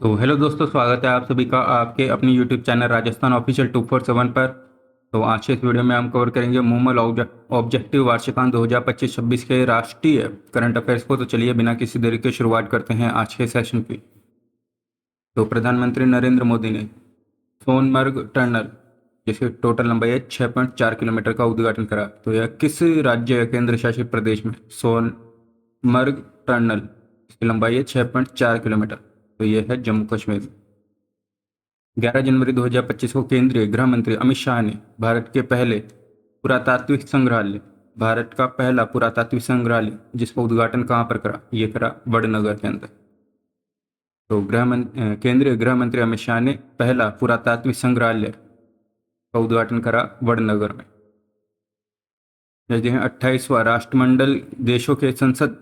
तो हेलो दोस्तों, स्वागत है आप सभी का आपके अपनी यूट्यूब चैनल राजस्थान ऑफिशियल 247 पर। तो आज के इस वीडियो में हम कवर करेंगे मूमल ऑब्जेक्टिव वार्षिकांक 2025-26 के राष्ट्रीय करंट अफेयर्स को। तो चलिए बिना किसी देरी के शुरुआत करते हैं आज के सेशन की। तो प्रधानमंत्री नरेंद्र मोदी ने सोनमर्ग टनल, जिसकी टोटल लंबाई है 6.4 किलोमीटर, का उद्घाटन करा। तो यह किस राज्य या केंद्र शासित प्रदेश में सोनमर्ग टनल, जिसकी लंबाई है 6.4 किलोमीटर, तो यह है जम्मू कश्मीर। 11 जनवरी 2025 को केंद्रीय गृह मंत्री अमित शाह ने भारत का पहला पुरातात्विक संग्रहालय जिसका उद्घाटन कहाँ पर करा, ये करा वडनगर के अंदर। तो केंद्रीय गृह मंत्री अमित शाह ने पहला पुरातात्विक संग्रहालय का उद्घाटन करा वडनगर में। जैसे 28वां राष्ट्रमंडल देशों के संसद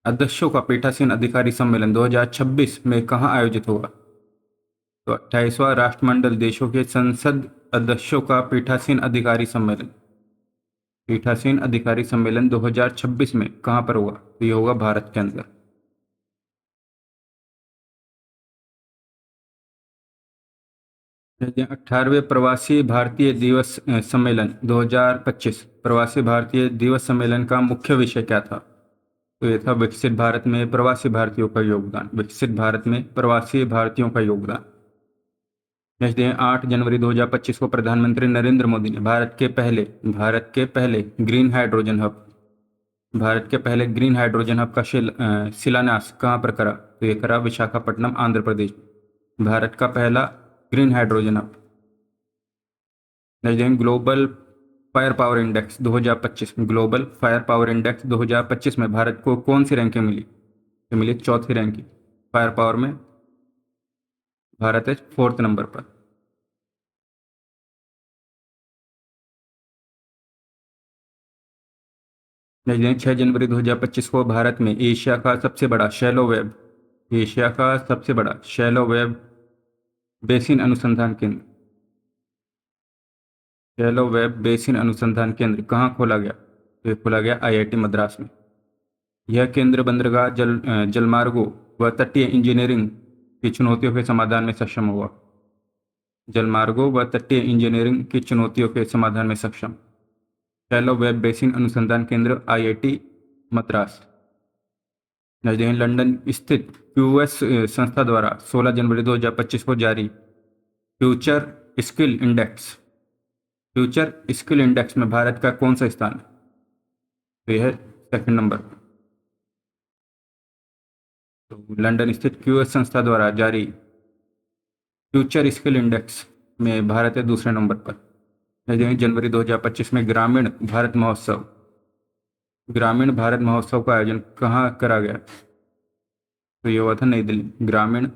अध्यक्षों का पीठासीन अधिकारी सम्मेलन 2026 में कहाँ आयोजित होगा। तो 28वां राष्ट्रमंडल देशों के संसद अध्यक्षों का पीठासीन अधिकारी सम्मेलन 2026 में कहाँ पर होगा, तो ये होगा भारत के अंदर। 18वें प्रवासी भारतीय दिवस सम्मेलन 2025, प्रवासी भारतीय दिवस सम्मेलन का मुख्य विषय क्या था। तो ये था विकसित भारत में प्रवासी भारतीयों का योगदान, विकसित भारत में प्रवासी भारतीयों का योगदान। नेक्स्ट डे 8 जनवरी 2025 को प्रधानमंत्री नरेंद्र मोदी ने भारत के पहले ग्रीन हाइड्रोजन हब का शिलान्यास कहाँ पर करा, तो ये करा विशाखापट्टनम, आंध्र प्रदेश। भारत का पहला green hydrogen hub. Next day global fire power index 2025, global fire power index 2025 में भारत को कौन सी रैंकिंग मिली, तो मिली चौथी रैंकिंग। फायर पावर में भारत है 4th नंबर पर। नेक्स्ट 6 जनवरी 2025 को भारत में एशिया का सबसे बड़ा शैलो वेब बेसिन अनुसंधान केंद्र कहाँ खोला गया, तो ये खोला गया आईआईटी मद्रास में। यह केंद्र बंदरगाह जलमार्गों व तटीय इंजीनियरिंग की चुनौतियों के समाधान में सक्षम हुआ। शैलो वेब बेसिन अनुसंधान केंद्र आईआईटी मद्रास। लंदन स्थित क्यूएस संस्था द्वारा 16 जनवरी 2025 को जारी फ्यूचर स्किल इंडेक्स में भारत का कौन सा स्थान है, तो यह है 2nd नंबर। तो लंदन स्थित क्यूएस संस्था द्वारा जारी फ्यूचर स्किल इंडेक्स में भारत है 2रे नंबर पर। जनवरी 2025 में ग्रामीण भारत महोत्सव का आयोजन कहाँ करा गया, तो ये हुआ था नई दिल्ली। ग्रामीण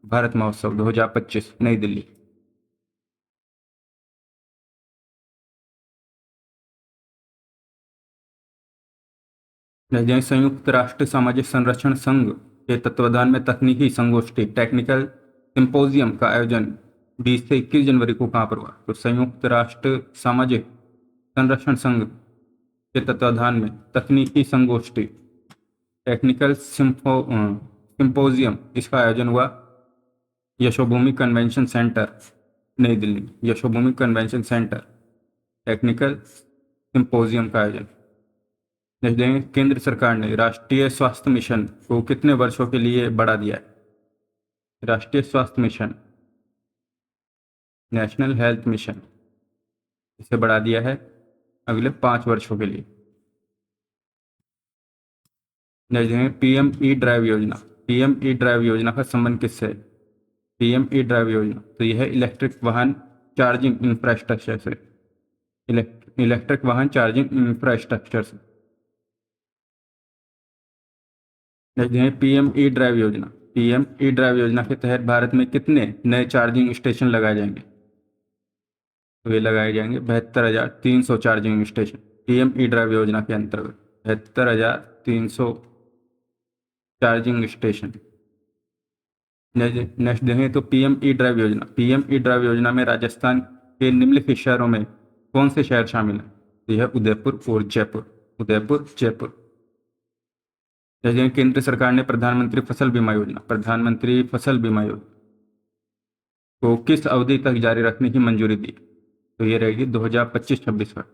भारत महोत्सव 2025 नई दिल्ली। संयुक्त राष्ट्र सामाजिक संरक्षण संघ के तत्वाधान में तकनीकी संगोष्ठी टेक्निकल सिंपोजियम का आयोजन 20 से 21 जनवरी को कहाँ पर हुआ, तो संयुक्त राष्ट्र सामाजिक संरक्षण संघ के तत्वाधान में तकनीकी संगोष्ठी टेक्निकल सिंपोजियम, इसका आयोजन हुआ यशोभूमि कन्वेंशन सेंटर नई Delhi. Yashobhoomi convention centre technical symposium का आयोजन। नेक्स्ट देखेंगे, केंद्र सरकार ने राष्ट्रीय स्वास्थ्य मिशन को कितने वर्षों के लिए बढ़ा दिया है। राष्ट्रीय स्वास्थ्य मिशन, नेशनल हेल्थ मिशन, इसे बढ़ा दिया है अगले 5 वर्षों के लिए। नेक्स्ट देखेंगे, पीएम ई ड्राइव योजना का संबंध किससे है। पीएम ई ड्राइव योजना, तो यह है इलेक्ट्रिक वाहन चार्जिंग इंफ्रास्ट्रक्चर से। पीएम ई ड्राइव योजना के तहत भारत में कितने नए चार्जिंग स्टेशन लगाए जाएंगे, तो ये लगाए जाएंगे 72,300 charging station. PM E drive योजना के अंतर्गत 72,300 चार्जिंग स्टेशन। नेक्स्ट देखें तो पीएम ई ड्राइव योजना में राजस्थान के निम्नलिखित शहरों में कौन से शहर शामिल हैं, तो यह उदयपुर और जयपुर। जैसे केंद्र सरकार ने प्रधानमंत्री फसल बीमा योजना को किस अवधि तक जारी रखने की मंजूरी दी? तो ये रहेगी 2025-26 तक।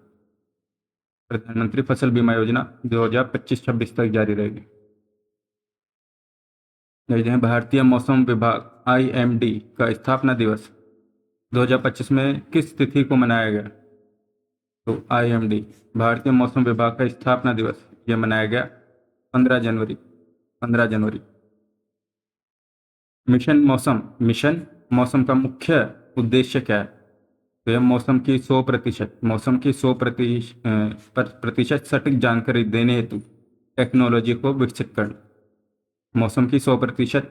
प्रधानमंत्री फसल बीमा योजना 2025-26 तक जारी रहेगी। जैसे भारतीय मौसम विभाग IMD का स्थापना दिवस 2025 में किस तिथि को मनाया गया? तो IMD भारतीय मौसम विभाग का स्थापना दिवस ये मनाया गया 15 जनवरी। मिशन मौसम का मुख्य उद्देश्य क्या है? तो यह मौसम की 100% सटीक जानकारी देने हेतु टेक्नोलॉजी को विकसित करना। मौसम की 100%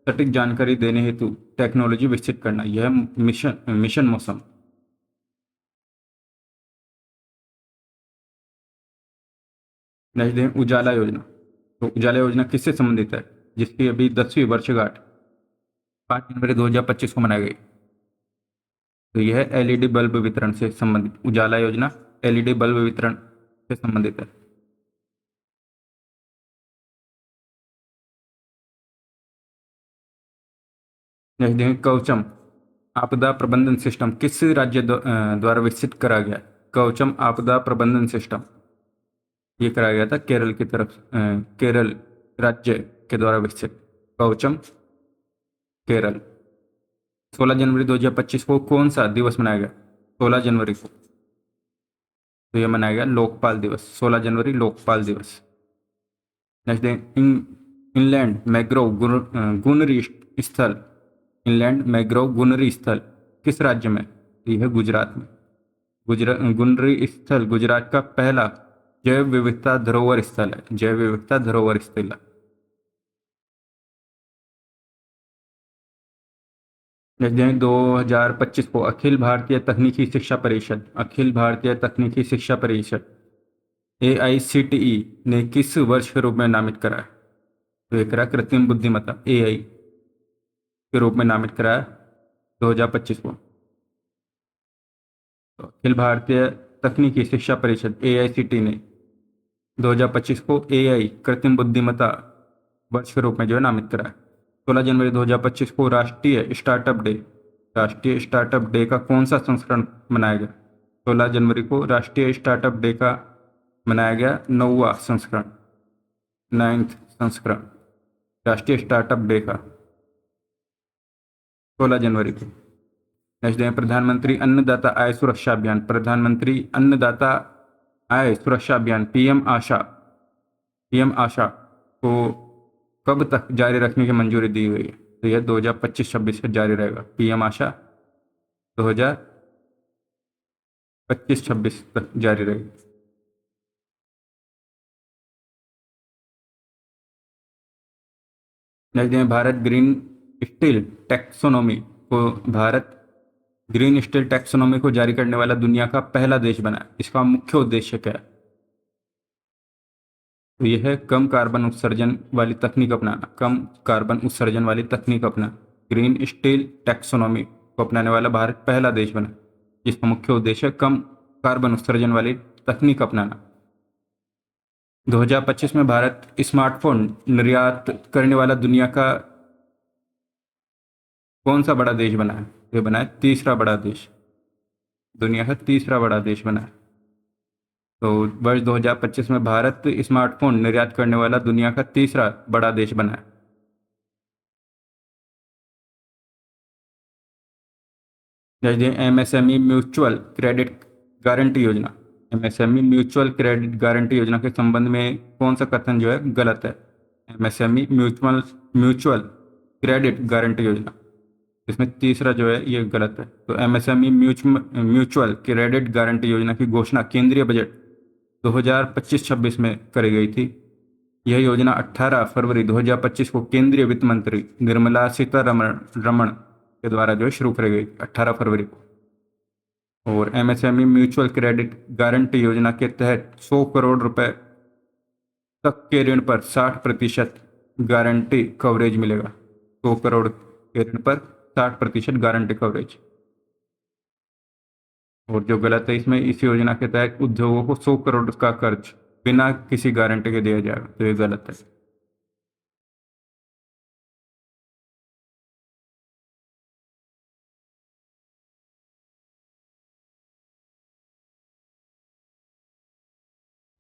सटीक जानकारी देने हेतु टेक्नोलॉजी विकसित करना, यह मिशन मौसम। नेक्स्ट दें उजाला योजना। तो उजाला योजना किससे संबंधित है? जिसकी अभी 10वीं वर्षगांठ 5 जनवरी 2025 को मनाई गई। तो यह LED बल्ब वितरण से संबंधित, उजाला योजना LED बल्ब वितरण से संबंधित है। नेक्स्ट देखें कवचम आपदा प्रबंधन सिस्टम किस राज्य द्वारा विकसित करा गया? कवचम आपदा प्रबंधन सिस्टम ये कराया गया था केरल राज्य के द्वारा विकसित। कवचम केरल। 16 जनवरी 2025 को कौन सा दिवस मनाया गया? 16 जनवरी को तो यह मनाया गया लोकपाल दिवस। 16 जनवरी लोकपाल दिवस। नेक्स्ट डे इनलैंड मैग्रोव गुनरी स्थल किस राज्य में? यह है गुजरात में। गुनरी स्थल गुजरात का पहला जैव विविधता धरोहर स्थल है। जैव विविधता धरोहर स्थल है। नेक्स्ट डे 2025 को अखिल भारतीय तकनीकी शिक्षा परिषद AICTE ने किस वर्ष के रूप में नामित करा है? तो ये करा कृत्रिम बुद्धिमत्ता AI के रूप में नामित कराया 2025 को। तो अखिल भारतीय तकनीकी शिक्षा परिषद AICTE ने 2025 को AI कृत्रिम बुद्धिमत्ता वर्ष के रूप में जो है नामित कराया। 16 जनवरी 2025 को राष्ट्रीय स्टार्टअप डे का कौन सा संस्करण मनाया गया? 16 जनवरी को राष्ट्रीय स्टार्टअप डे का मनाया गया 9वां संस्करण, 9th संस्करण राष्ट्रीय स्टार्टअप डे का 16 जनवरी को। नेक्स्ट डे प्रधानमंत्री अन्नदाता आय सुरक्षा अभियान PM आशा को कब तक जारी रखने की मंजूरी दी गई है? तो यह 2025-26 से जारी रहेगा। PM आशा 2025-26 तक जारी रहेगी। Next day Bharat green steel taxonomy को जारी करने वाला दुनिया का पहला देश बना। इसका मुख्य उद्देश्य क्या है? तो यह है कम कार्बन उत्सर्जन वाली तकनीक अपनाना। ग्रीन स्टील टैक्सोनॉमी को अपनाने वाला भारत पहला देश बना, जिसका मुख्य उद्देश्य है कम कार्बन उत्सर्जन वाली तकनीक अपनाना। 2025 में भारत स्मार्टफोन निर्यात करने वाला दुनिया का कौन सा बड़ा देश बना है? ये बना है तीसरा बड़ा देश, दुनिया का तीसरा बड़ा देश बना है। तो वर्ष 2025 में भारत स्मार्टफोन निर्यात करने वाला दुनिया का तीसरा बड़ा देश बना है। जैसे MSME म्यूचुअल क्रेडिट गारंटी योजना के संबंध में कौन सा कथन जो है गलत है? MSME म्यूचुअल क्रेडिट गारंटी योजना, इसमें तीसरा जो है ये गलत है। तो MSME म्यूचुअल क्रेडिट गारंटी योजना की घोषणा केंद्रीय बजट 2025-26 में करी गई थी। यह योजना 18 फरवरी 2025 को केंद्रीय वित्त मंत्री निर्मला सीतारमण के द्वारा जो है शुरू करी गई 18 फरवरी को। और MSME म्यूचुअल क्रेडिट गारंटी योजना के तहत 100 करोड़ रुपए तक के ऋण पर 60% गारंटी कवरेज मिलेगा। 100 करोड़ के ऋण पर 60% गारंटी कवरेज। और जो गलत है इसमें, इस योजना के तहत उद्योगों को 100 करोड़ का कर्ज बिना किसी गारंटी के दिया जाएगा, तो ये गलत है।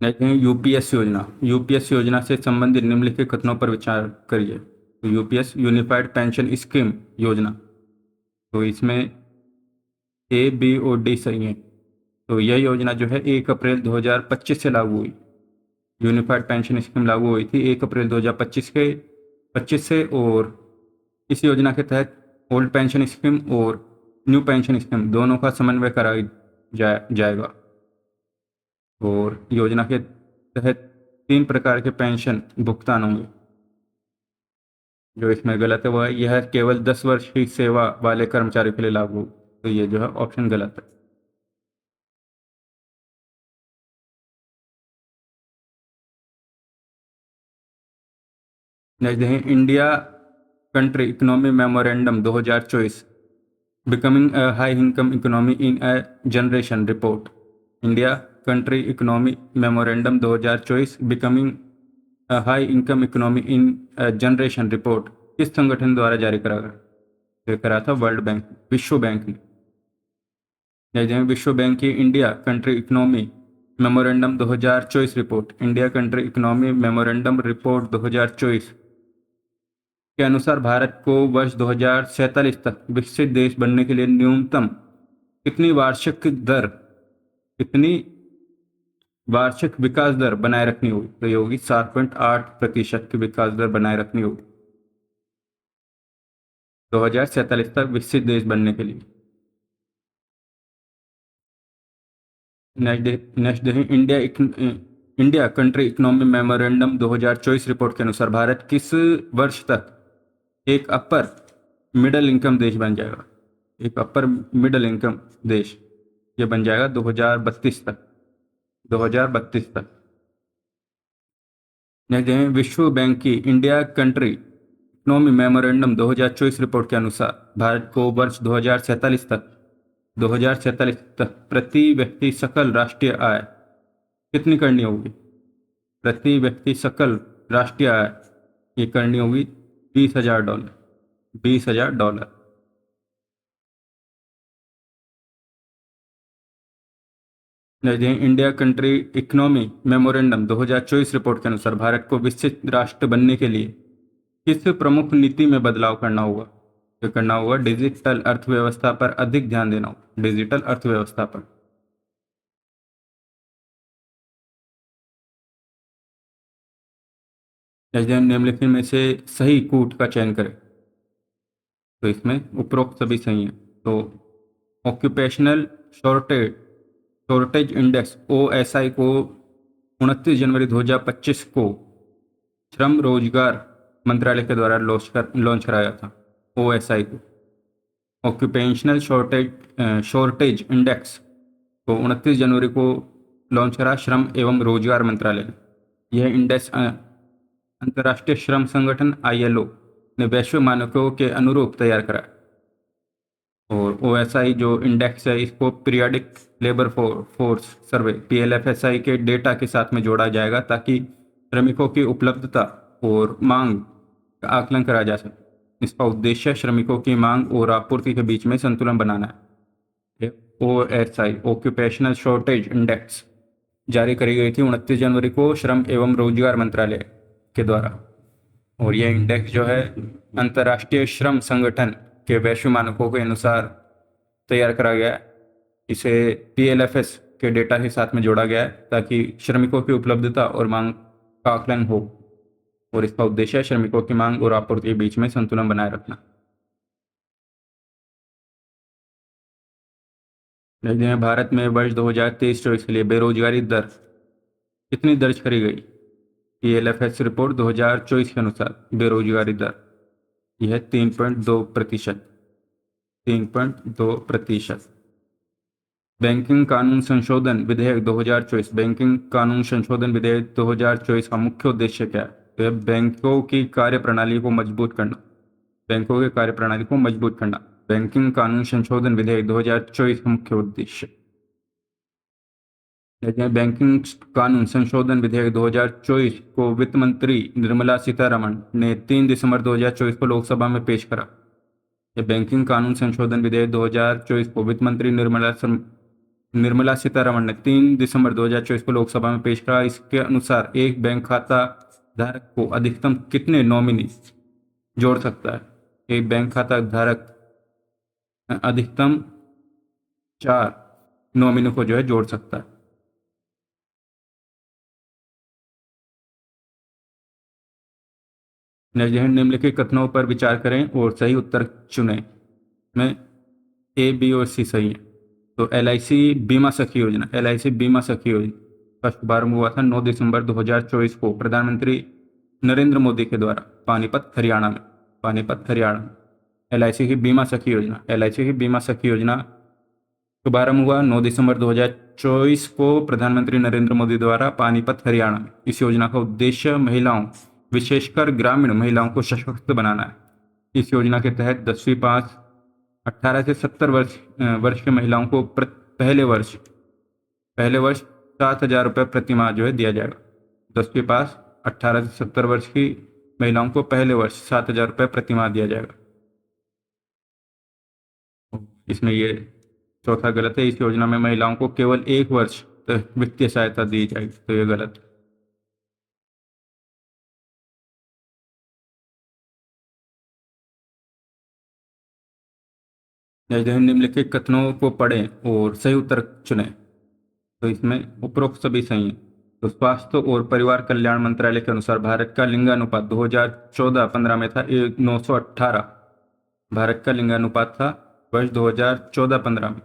देखते हैं यूपीएस योजना। यूपीएस योजना से संबंधित निम्नलिखित कथनों पर विचार करिए। तो यूपीएस यूनिफाइड पेंशन स्कीम योजना, तो इसमें ए बी और डी सही है। तो यह योजना जो है 1 अप्रैल 2025 से लागू हुई। यूनिफाइड पेंशन स्कीम लागू हुई थी 1 अप्रैल 2025 से, और इस योजना के तहत ओल्ड पेंशन स्कीम और न्यू पेंशन स्कीम दोनों का समन्वय कराया जाएगा। और योजना के तहत 3 प्रकार के पेंशन भुगतान होंगे। जो इसमें गलत है वह है यह केवल 10 वर्ष की सेवा वाले कर्मचारी के लिए लागू हो। तो ये जो है ऑप्शन गलत है। नेक्स्ट देखें India country economy memorandum 2024 becoming a high income economy in a generation report. India country economy memorandum 2024 becoming a high income economy in a generation report किस संगठन द्वारा जारी करा गया? ये करा था वर्ल्ड बैंक, विश्व बैंक ने। जैसे विश्व बैंक की India country economy memorandum 2024 report, India country economy memorandum report 2024 के अनुसार भारत को वर्ष 2047 तक विकसित देश बनने के लिए न्यूनतम कितनी वार्षिक विकास दर बनाए रखनी होगी? तो ये होगी 7.8% की विकास दर बनाए रखनी होगी 2047 तक विकसित देश बनने के लिए। नेक्स्ट देखें India country economy memorandum 2024 report के अनुसार भारत किस वर्ष तक एक अपर मिडिल इनकम देश बन जाएगा? एक अपर मिडिल इनकम देश ये बन जाएगा 2032 तक। 2032 तक। नेक्स्ट देखें विश्व बैंक की India country economy memorandum 2024 report के अनुसार भारत को वर्ष 2047 तक प्रति व्यक्ति सकल राष्ट्रीय आय कितनी करनी होगी? प्रति व्यक्ति सकल राष्ट्रीय आय ये करनी होगी $20,000। $20,000। India country economy memorandum 2024 report के अनुसार भारत को विकसित राष्ट्र बनने के लिए किस प्रमुख नीति में बदलाव करना होगा? तो करना होगा डिजिटल अर्थव्यवस्था पर अधिक ध्यान देना होगा, डिजिटल अर्थव्यवस्था पर। निम्नलिखित में से सही कूट का चयन करें। तो इसमें उपरोक्त सभी सही हैं। तो ऑक्यूपेशनल शॉर्टेज इंडेक्स OSI को 29 जनवरी 2025 को श्रम रोजगार मंत्रालय के द्वारा लॉन्च कराया था। OSI को ऑक्यूपेशनल शॉर्टेज इंडेक्स को 29 जनवरी को लॉन्च करा श्रम एवं रोजगार मंत्रालय ने। यह इंडेक्स अंतर्राष्ट्रीय श्रम संगठन ILO ने वैश्विक मानकों के अनुरूप तैयार करा। और OSI जो इंडेक्स है इसको periodic labour force survey PLFSI के डेटा के साथ में जोड़ा जाएगा ताकि श्रमिकों की उपलब्धता और मांग का आकलन करा जा सके। इसका उद्देश्य श्रमिकों की मांग और आपूर्ति के बीच में संतुलन बनाना है। OSI ऑक्यूपेशनल शॉर्टेज इंडेक्स जारी करी गई थी 29 जनवरी को श्रम एवं रोजगार मंत्रालय के द्वारा। और यह इंडेक्स जो है अंतर्राष्ट्रीय श्रम संगठन के वैश्विक मानकों के अनुसार तैयार करा गया है। इसे PLFS के डेटा के साथ में जोड़ा गया है ताकि श्रमिकों की उपलब्धता और मांग का आकलन हो। और इसका उद्देश्य है श्रमिकों की मांग और आपूर्ति के बीच में संतुलन बनाए रखना। भारत में वर्ष 2023-24 के लिए बेरोजगारी दर कितनी दर्ज करी गई? PLFS रिपोर्ट 2024 के अनुसार बेरोजगारी दर यह 3.2%। 3.2%। बैंकिंग कानून संशोधन विधेयक 2024 बैंकिंग कानून संशोधन विधेयक 2024 का मुख्य उद्देश्य क्या है? तो यह बैंकों की कार्यप्रणाली को मजबूत करना। बैंकों की कार्यप्रणाली को मजबूत करना बैंकिंग कानून संशोधन विधेयक 2024 का मुख्य उद्देश्य। बैंकिंग कानून संशोधन विधेयक 2024 को वित्त मंत्री निर्मला सीतारमण ने 3 दिसंबर 2024 को लोकसभा में पेश करा। यह बैंकिंग कानून संशोधन विधेयक 2024 को वित्त मंत्री निर्मला निर्मला सीतारमण ने 3 दिसंबर 2024 को लोकसभा में पेश करा। इसके अनुसार एक बैंक खाता धारक को अधिकतम कितने नॉमिनी जोड़ सकता है? एक बैंक खाता धारक अधिकतम 4 नॉमिनी को जो है जोड़ सकता है। निम्नलिखित कथनों पर विचार करें और सही उत्तर चुनें। में ए, बी और सी सही है। तो LIC बीमा सखी योजना, LIC बीमा सखी योजना का शुभारंभ हुआ था 9 दिसंबर 2024 को प्रधानमंत्री नरेंद्र मोदी के द्वारा पानीपत हरियाणा में। पानीपत हरियाणा LIC की बीमा सखी योजना, LIC की बीमा सखी योजना शुभारंभ हुआ 9 दिसंबर 2024 को प्रधानमंत्री नरेंद्र मोदी द्वारा पानीपत हरियाणा में। इस योजना का उद्देश्य महिलाओं, विशेषकर ग्रामीण महिलाओं को सशक्त बनाना है। इस योजना के तहत 10वीं पास 18 से 70 वर्ष के महिलाओं को पहले वर्ष 7,000 रुपये प्रति माह जो है दिया जाएगा। 10वीं पास 18 से 70 वर्ष की महिलाओं को पहले वर्ष 7,000 रुपये प्रति माह दिया जाएगा। इसमें ये चौथा गलत है। इस योजना में महिलाओं को केवल 1 वर्ष तक वित्तीय सहायता दी जाएगी, तो ये गलत है। निम्नलिखित कथनों को पढ़ें और सही उत्तर चुनें। तो इसमें उपरोक्त सभी सही हैं। तो स्वास्थ्य और परिवार कल्याण मंत्रालय के अनुसार भारत का लिंगानुपात 2014-15 में था 918। भारत का लिंगानुपात था वर्ष 2014-15 में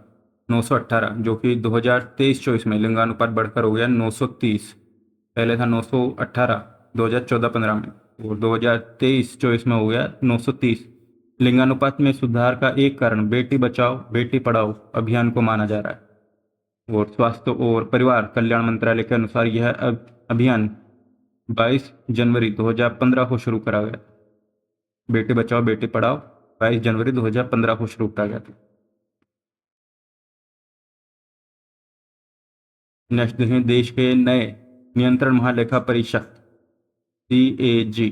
918, जो कि 2023-24 में लिंगानुपात बढ़कर हो गया 930। पहले था 918 2014-15 में और 2023-24 में हो गया 930। लिंगानुपात में सुधार का एक कारण बेटी बचाओ बेटी पढ़ाओ अभियान को माना जा रहा है। और स्वास्थ्य और परिवार कल्याण मंत्रालय के अनुसार यह अभियान 22 जनवरी 2015 को शुरू करा गया। बेटी बचाओ बेटी पढ़ाओ 22 जनवरी 2015 को शुरू करा गया था। नेक्स्ट देखें, देश के नए नियंत्रण महालेखा परीक्षक CAG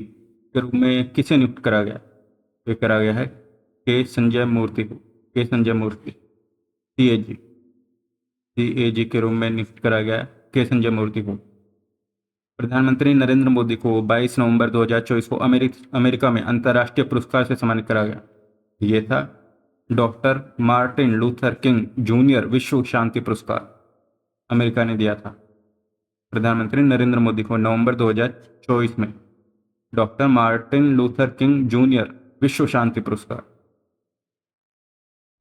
के रूप में किसे नियुक्त करा गया? ये करा गया है के संजय मूर्ति को। के संजय मूर्ति CAG के रूप में नियुक्त करा गया के संजय मूर्ति को। प्रधानमंत्री नरेंद्र मोदी को 22 नवंबर 2024 को अमेरिका में अंतर्राष्ट्रीय पुरस्कार से सम्मानित करा गया। ये था doctor Martin Luther King junior विश्व शांति पुरस्कार, अमेरिका ने दिया था प्रधानमंत्री नरेंद्र मोदी को नवंबर 2024 में। Doctor Martin Luther King junior विश्व शांति पुरस्कार।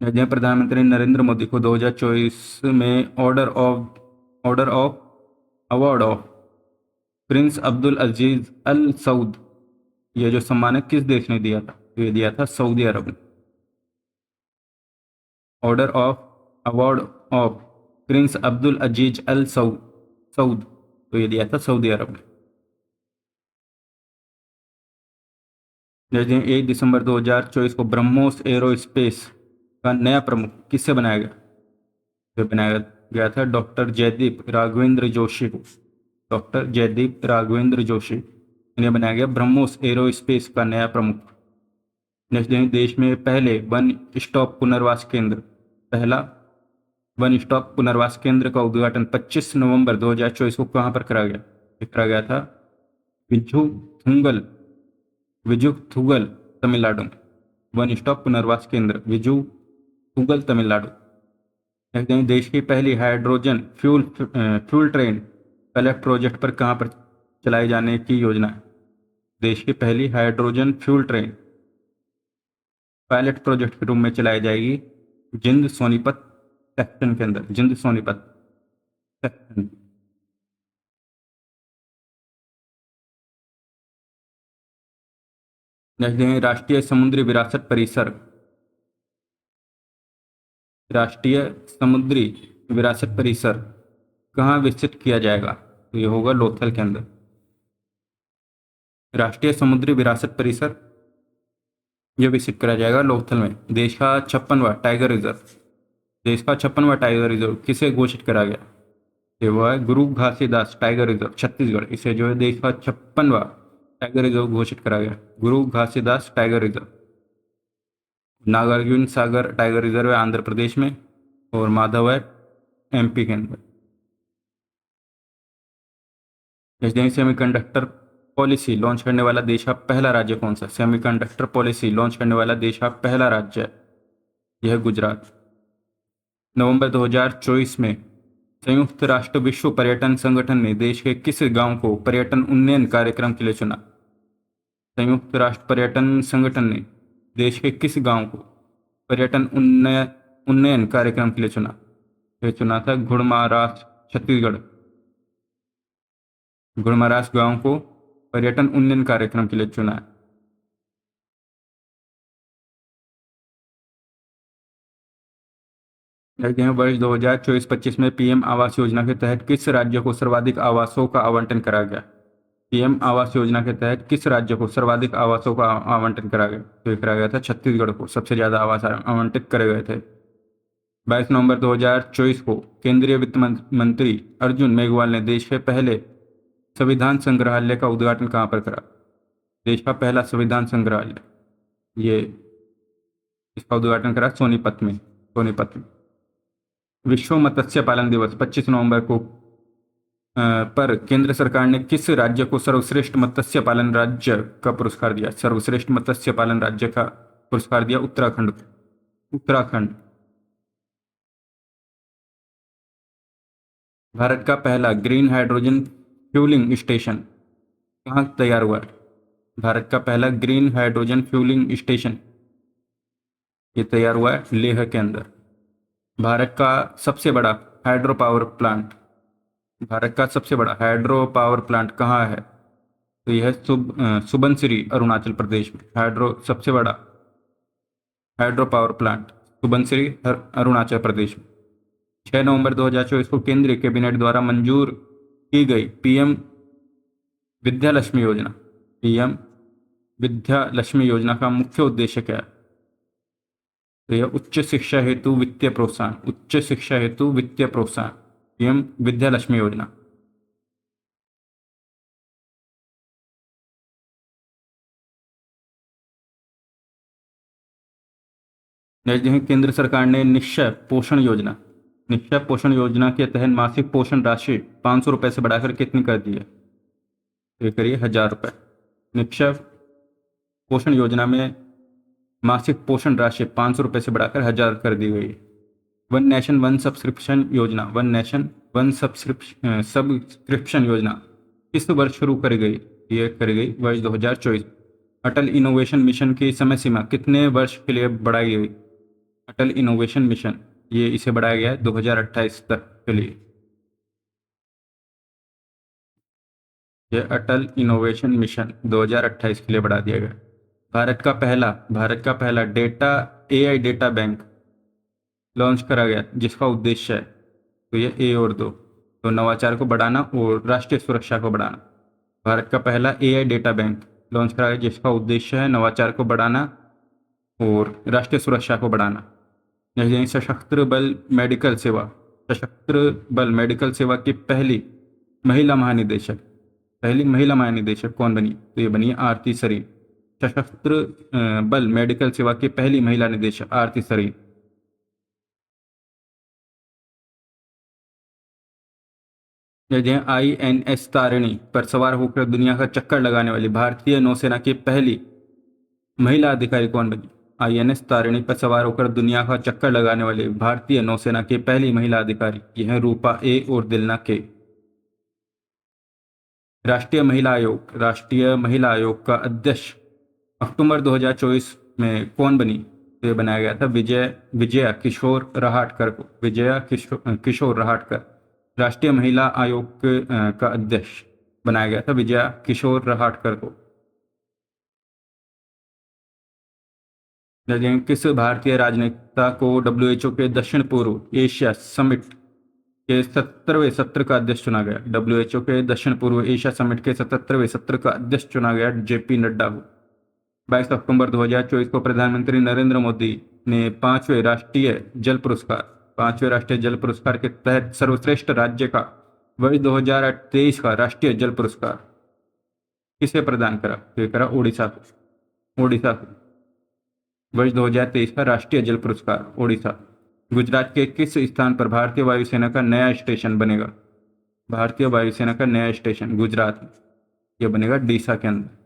प्रधानमंत्री नरेंद्र मोदी को 2024 में order of award of prince Abdul Aziz Al Saud, यह जो सम्मान है किस देश ने दिया था? ये दिया था सऊदी अरब ने। Order of award of prince Abdul Aziz Al Saud, तो ये दिया था सऊदी अरब ने। 1 दिसंबर 2024 को ब्रह्मोस एरोस्पेस का नया प्रमुख किससे बनाया गया? तो बनाया गया था डॉक्टर जयदीप राघवेंद्र जोशी को। डॉक्टर जयदीप राघवेंद्र जोशी इन्हें बनाया गया ब्रह्मोस एरोस्पेस का नया प्रमुख। नेक्स्ट देश में पहले वन स्टॉप पुनर्वास केंद्र का उद्घाटन 25 नवंबर 2024 को कहाँ पर करा गया? करा गया था विजुथुगल तमिलनाडु में। वन स्टॉप पुनर्वास केंद्र विजुथुगल तमिलनाडु। देश की पहली hydrogen fuel train pilot project पर कहाँ पर चलाए जाने की योजना है? देश की पहली hydrogen fuel train pilot project के रूप में चलाई जाएगी जिंद सोनीपत सेक्शन के अंदर, जिंद सोनीपत सेक्शन। राष्ट्रीय समुद्री विरासत परिसर, राष्ट्रीय समुद्री विरासत परिसर कहाँ विकसित किया जाएगा? तो ये होगा लोथल के अंदर। राष्ट्रीय समुद्री विरासत परिसर यह विकसित करा जाएगा लोथल में। देश का 56वां टाइगर रिजर्व किसे घोषित करा गया? ये वो है गुरु घासीदास टाइगर रिजर्व छत्तीसगढ़। इसे जो है देश का 56वां टाइगर रिजर्व घोषित करा गया, गुरु Ghasidas tiger reserve. Nagarjuna Sagar tiger reserve है आंध्र प्रदेश में, और माधव है एमपी के अंदर। नेक्स्ट सेमीकंडक्टर पॉलिसी लॉन्च करने वाला देश का पहला राज्य कौन सा? सेमीकंडक्टर पॉलिसी लॉन्च करने वाला देश का पहला राज्य है, यह है गुजरात। नवंबर 2024 में संयुक्त राष्ट्र विश्व पर्यटन संगठन ने देश के किस गांव को पर्यटन उन्नयन कार्यक्रम के लिए चुना? संयुक्त राष्ट्र पर्यटन संगठन ने देश के किस गांव को पर्यटन उन्नयन कार्यक्रम के लिए चुना? यह चुना था घुड़मारास, छत्तीसगढ़। घुड़मारास गांव को पर्यटन उन्नयन कार्यक्रम के लिए चुना है। वर्ष 2024-25 में पीएम आवास योजना के तहत किस राज्य को सर्वाधिक आवासों का आवंटन करा गया? पीएम आवास योजना के तहत किस राज्य को सर्वाधिक आवासों का आवंटन करा गया? तो ये करा गया था छत्तीसगढ़ को, सबसे ज्यादा आवास आवंटित करे गए थे। 22 नवंबर 2024 को केंद्रीय वित्त मंत्री अर्जुन मेघवाल ने देश के पहले संविधान संग्रहालय का उद्घाटन कहाँ पर करा? देश का पहला संविधान संग्रहालय, ये इसका उद्घाटन करा सोनीपत में। विश्व मत्स्य पालन दिवस 25 नवंबर को पर केंद्र सरकार ने किस राज्य को सर्वश्रेष्ठ मत्स्य पालन राज्य का पुरस्कार दिया? सर्वश्रेष्ठ मत्स्य पालन राज्य का पुरस्कार दिया उत्तराखंड। भारत का पहला ग्रीन हाइड्रोजन फ्यूलिंग स्टेशन कहाँ तैयार हुआ है? भारत का पहला ग्रीन हाइड्रोजन फ्यूलिंग स्टेशन ये तैयार हुआ है लेह के अंदर। भारत का सबसे बड़ा हाइड्रो पावर प्लांट कहाँ है? तो यह है सुबनसिरी, अरुणाचल प्रदेश में। सबसे बड़ा hydro power plant Subansiri, Arunachal Pradesh में। 6 नवंबर 2024 को केंद्रीय कैबिनेट द्वारा मंजूर की गई पीएम विद्यालक्ष्मी योजना का मुख्य उद्देश्य क्या है? तो यह उच्च शिक्षा हेतु वित्तीय प्रोत्साहन, पीएम विद्यालक्ष्मी योजना। केंद्र सरकार ने निश्चय पोषण योजना के तहत मासिक पोषण राशि 500 रुपये से बढ़ाकर कितनी कर दी है? तो करिए 1000 रुपये। निश्चय पोषण योजना में मासिक पोषण राशि 500 रुपये से बढ़ाकर 1000 कर दी गई। वन नेशन वन सब्सक्रिप्शन योजना किस वर्ष शुरू करी गई? ये करी गई वर्ष 2024। अटल इनोवेशन मिशन की समय सीमा कितने वर्ष के लिए बढ़ाई गई? अटल इनोवेशन मिशन इसे बढ़ाया गया है 2028 तक के लिए। यह अटल इनोवेशन मिशन 2028 के लिए बढ़ा दिया गया। भारत का पहला एआई डेटा बैंक लॉन्च करा गया जिसका उद्देश्य है, तो ये ए और 2, तो नवाचार को बढ़ाना और राष्ट्रीय सुरक्षा को बढ़ाना। भारत का पहला एआई डेटा बैंक लॉन्च करा गया जिसका उद्देश्य है नवाचार को बढ़ाना और राष्ट्रीय सुरक्षा को बढ़ाना। सशस्त्र बल मेडिकल सेवा की पहली महिला महानिदेशक कौन बनी? तो ये बनी आरती सरीन। सशस्त्र बल मेडिकल सेवा की पहली महिला निदेशक आरती सरीन। INS तारिणी पर सवार होकर दुनिया का चक्कर लगाने वाली भारतीय नौसेना की पहली महिला अधिकारी कौन बनी? INS तारिणी पर सवार होकर दुनिया का चक्कर लगाने वाली भारतीय नौसेना की पहली महिला अधिकारी यह है रूपा ए और दिलना के। राष्ट्रीय महिला आयोग का अध्यक्ष अक्टूबर 2024 में कौन बनी? तो ये बनाया गया था विजया किशोर रहाटकर। राष्ट्रीय महिला आयोग का अध्यक्ष बनाया गया था विजया किशोर रहाटकर को। किस भारतीय राजनेता को WHO के दक्षिण पूर्व एशिया समिट के 77वें सत्र का अध्यक्ष चुना गया? WHO के दक्षिण पूर्व एशिया समिट के 77वें सत्र का अध्यक्ष चुना गया JP नड्डा को। 22 अक्टूबर 2024 को प्रधानमंत्री नरेंद्र मोदी ने 5वें राष्ट्रीय जल पुरस्कार के तहत सर्वश्रेष्ठ राज्य का वर्ष 2023 का राष्ट्रीय जल पुरस्कार किसे प्रदान करा? तो करा ओडिशा को। वर्ष 2023 का राष्ट्रीय जल पुरस्कार ओडिशा। गुजरात के किस स्थान पर भारतीय वायुसेना का नया स्टेशन बनेगा? भारतीय वायुसेना का नया स्टेशन गुजरात में, यह बनेगा डीसा के अंदर।